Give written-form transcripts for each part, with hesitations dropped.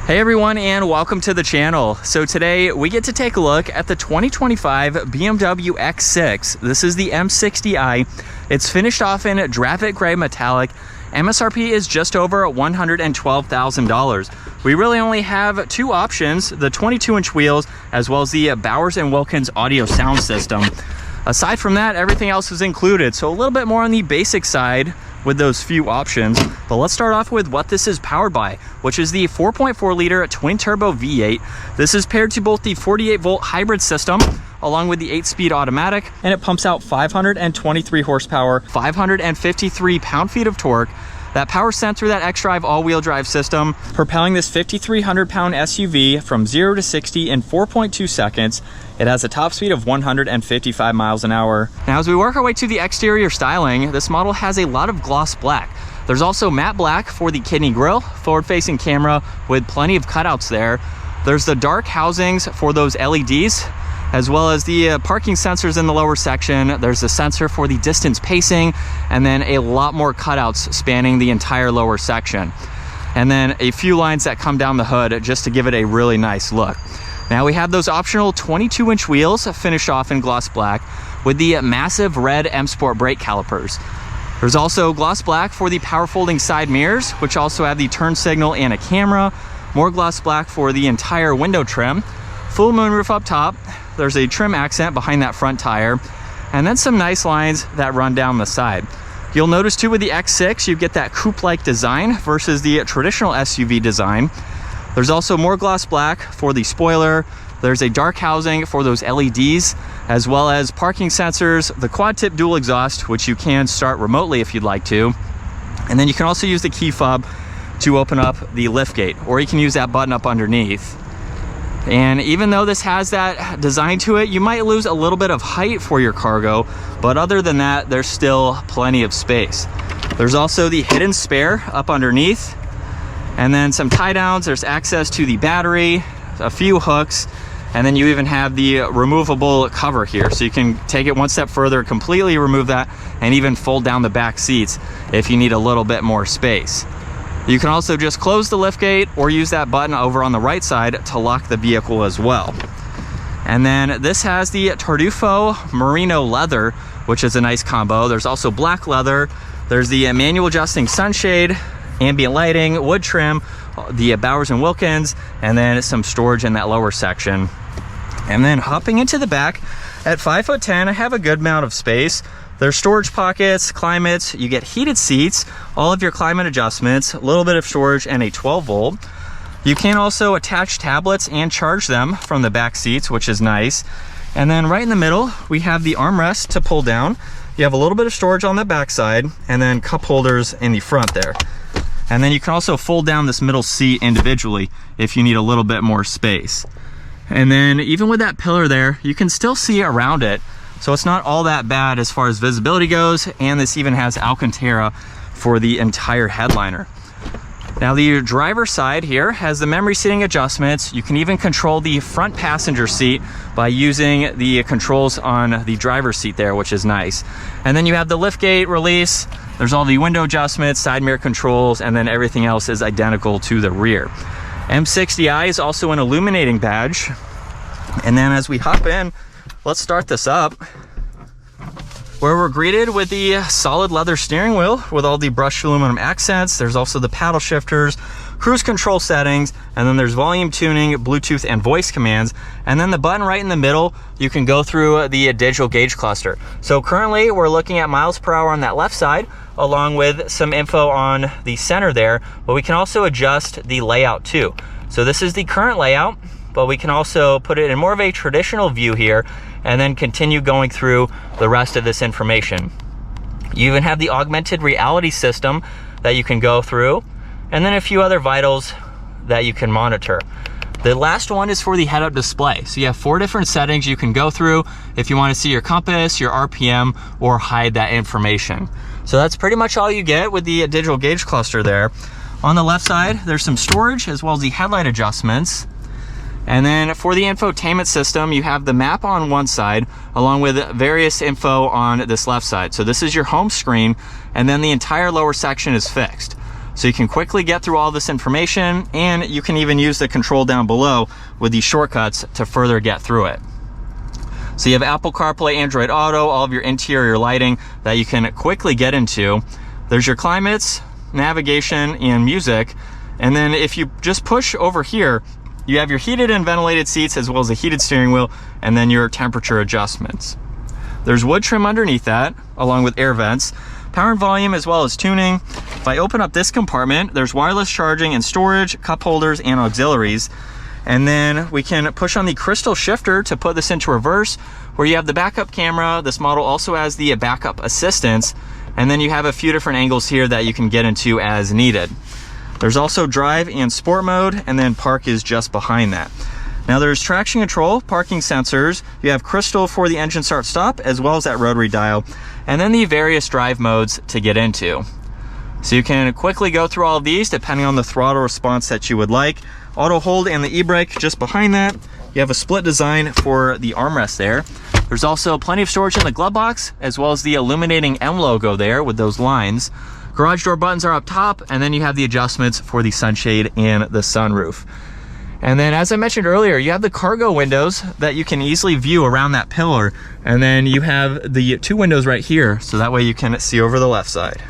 Hey everyone, and welcome to the channel. So today we get to take a look at the 2025 BMW X6. This is the M60i. It's finished off in Dravit Grey Metallic. MSRP is just over $112,000. We really only have two options, the 22-inch wheels as well as the Bowers & Wilkins audio sound system. Aside from that, everything else is included, so a little bit more on the basic side with those few options. But let's start off with what this is powered by, which is the 4.4 liter twin turbo V8. This is paired to both the 48 volt hybrid system along with the 8-speed automatic, and it pumps out 523 horsepower, 553 pound-feet of torque. That power sent through that xDrive all-wheel drive system, propelling this 5,300 pound SUV from 0 to 60 in 4.2 seconds. It has a top speed of 155 miles an hour. Now, as we work our way to the exterior styling, this model has a lot of gloss black. There's also matte black for the kidney grille, forward-facing camera with plenty of cutouts there. There's the dark housings for those LEDs, as well as the parking sensors in the lower section. There's a sensor for the distance pacing, and then a lot more cutouts spanning the entire lower section. And then a few lines that come down the hood just to give it a really nice look. Now we have those optional 22-inch wheels finished off in gloss black with the massive red M Sport brake calipers. There's also gloss black for the power folding side mirrors, which also have the turn signal and a camera. More gloss black for the entire window trim. Full moonroof up top. There's a trim accent behind that front tire, and then some nice lines that run down the side. You'll notice too with the X6, you get that coupe-like design versus the traditional SUV design. There's also more gloss black for the spoiler. There's a dark housing for those LEDs, as well as parking sensors, the quad tip dual exhaust, which you can start remotely if you'd like to. And then you can also use the key fob to open up the liftgate, or you can use that button up underneath. And even though this has that design to it, you might lose a little bit of height for your cargo, but other than that, there's still plenty of space. There's also the hidden spare up underneath, and then some tie downs. There's access to the battery, a few hooks, and then you even have the removable cover here, so you can take it one step further, completely remove that, and even fold down the back seats if you need a little bit more space. You can also just close the liftgate or use that button over on the right side to lock the vehicle as well. And then this has the Tartufo merino leather, which is a nice combo. There's also black leather. There's the manual adjusting sunshade, ambient lighting, wood trim, the Bowers & Wilkins, and then some storage in that lower section. And then hopping into the back, at 5'10", I have a good amount of space. There's storage pockets, climates, you get heated seats, all of your climate adjustments, a little bit of storage, and a 12 volt. You can also attach tablets and charge them from the back seats, which is nice. And then right in the middle, we have the armrest to pull down. You have a little bit of storage on the back side, and then cup holders in the front there. And then you can also fold down this middle seat individually if you need a little bit more space. And then even with that pillar there, you can still see around it. So it's not all that bad as far as visibility goes, and this even has alcantara for the entire headliner. Now the driver's side here has the memory seating adjustments. You can even control the front passenger seat by using the controls on the driver's seat there, which is nice. And then you have the liftgate release. There's all the window adjustments, side mirror controls, and then everything else is identical to the rear. M60i is also an illuminating badge. And then as we hop in, let's start this up, where we're greeted with the solid leather steering wheel with all the brushed aluminum accents. There's also the paddle shifters, cruise control settings, and then there's volume tuning, Bluetooth, and voice commands. And then the button right in the middle, you can go through the digital gauge cluster. So currently we're looking at miles per hour on that left side, along with some info on the center there, but we can also adjust the layout too. So this is the current layout, but we can also put it in more of a traditional view here and then continue going through the rest of this information. You even have the augmented reality system that you can go through, and then a few other vitals that you can monitor. The last one is for the head-up display. So you have 4 different settings you can go through if you want to see your compass, your RPM, or hide that information. So that's pretty much all you get with the digital gauge cluster there. On the left side, there's some storage as well as the headlight adjustments. And then for the infotainment system, you have the map on one side along with various info on this left side. So this is your home screen, and then the entire lower section is fixed. So you can quickly get through all this information, and you can even use the control down below with these shortcuts to further get through it. So you have Apple CarPlay, Android Auto, all of your interior lighting that you can quickly get into. There's your climates, navigation, and music. And then if you just push over here, you have your heated and ventilated seats as well as a heated steering wheel, and then your temperature adjustments. There's wood trim underneath that, along with air vents, power and volume, as well as tuning. If I open up this compartment, there's wireless charging and storage, cup holders, and auxiliaries. And then we can push on the crystal shifter to put this into reverse, where you have the backup camera. This model also has the backup assistance. And then you have a few different angles here that you can get into as needed. There's also drive and sport mode, and then park is just behind that. Now there's traction control, parking sensors. You have crystal for the engine start stop, as well as that rotary dial, and then the various drive modes to get into. So you can quickly go through all of these depending on the throttle response that you would like. Auto hold and the e-brake just behind that. You have a split design for the armrest there. There's also plenty of storage in the glove box, as well as the illuminating M logo there with those lines. Garage door buttons are up top, and then you have the adjustments for the sunshade and the sunroof. And then, as I mentioned earlier, you have the cargo windows that you can easily view around that pillar. And then you have the two windows right here, so that way you can see over the left side.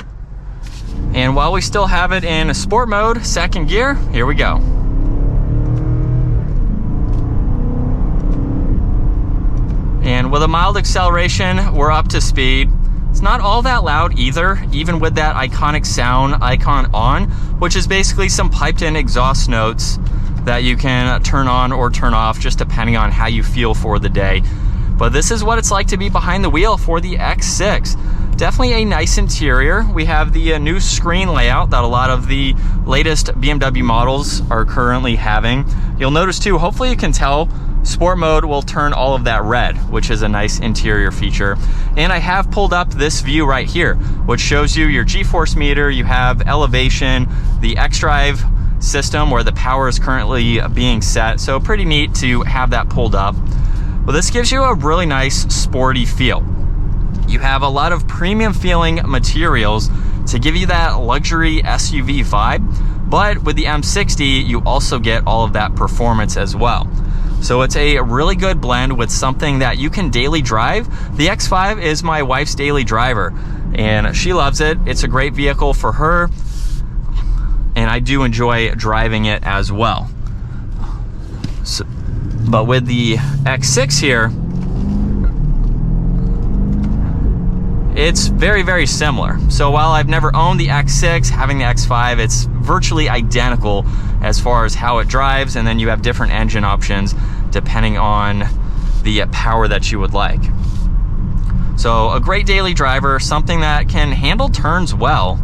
And while we still have it in sport mode, second gear, here we go. And with a mild acceleration, we're up to speed. It's not all that loud either, even with that iconic sound icon on, which is basically some piped in exhaust notes that you can turn on or turn off just depending on how you feel for the day. But this is what it's like to be behind the wheel for the X6. Definitely a nice interior. We have the new screen layout that a lot of the latest BMW models are currently having. You'll notice too, hopefully you can tell, sport mode will turn all of that red, which is a nice interior feature. And I have pulled up this view right here, which shows you your G-force meter. You have elevation, the xDrive system where the power is currently being set. So pretty neat to have that pulled up. Well, this gives you a really nice sporty feel. You have a lot of premium feeling materials to give you that luxury SUV vibe, but with the M60, you also get all of that performance as well. So it's a really good blend with something that you can daily drive. The X5 is my wife's daily driver, and she loves it. It's a great vehicle for her, and I do enjoy driving it as well. So, but with the X6 here, it's very, very similar. So while I've never owned the X6, having the X5, it's virtually identical as far as how it drives, and then you have different engine options depending on the power that you would like. So a great daily driver, something that can handle turns well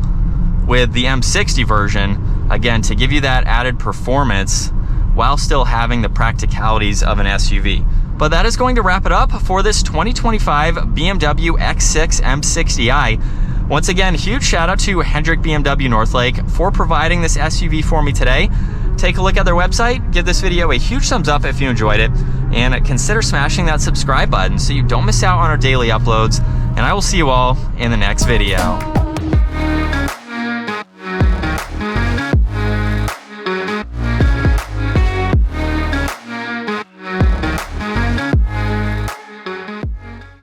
with the M60 version, again, to give you that added performance while still having the practicalities of an SUV. But that is going to wrap it up for this 2025 BMW X6 M60i. Once again, huge shout out to Hendrick BMW Northlake for providing this SUV for me today. Take a look at their website, give this video a huge thumbs up if you enjoyed it, and consider smashing that subscribe button so you don't miss out on our daily uploads. And I will see you all in the next video.